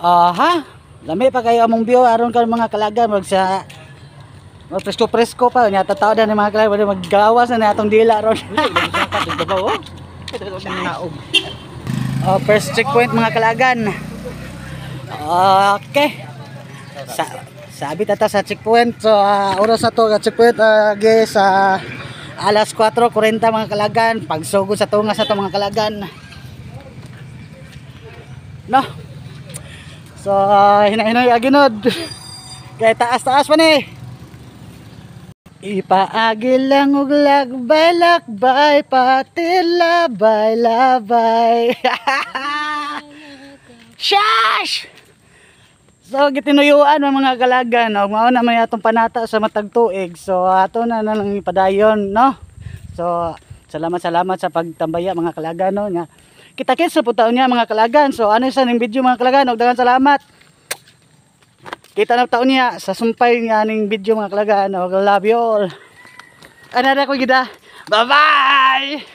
Ha? Lami pa kayo among view aron ka mga kalagan mag sa presko pa nya tataw na ni mga kalagan maggawas na atong dila ron. First checkpoint mga kalagan. Okay. Sabi tata sa checkpoint. So oras na to checkpoint guys alas 4:40 mga kalagan. Pagsugod sa tungas sa to mga kalagan. No. So hina-hinoy aginod. Kay taas-taas pa ni. Ipaagi lang og lakbay-lakbay pati labay-labay. Shash! So gitinuyuan mga kalagan, no? Mao na may atong panata sa matag tuig. So ato na lang ipadayon, no? So salamat sa pagtambaya mga kalagan, no? Nga kita-kits sa putaon niya mga kalagan. So ano sa ning video mga kalagan, og daghang salamat. Kita na taon niya sa sumpay nga ning video mga kalagan. Og love you all. Ana ko gida. Bye-bye.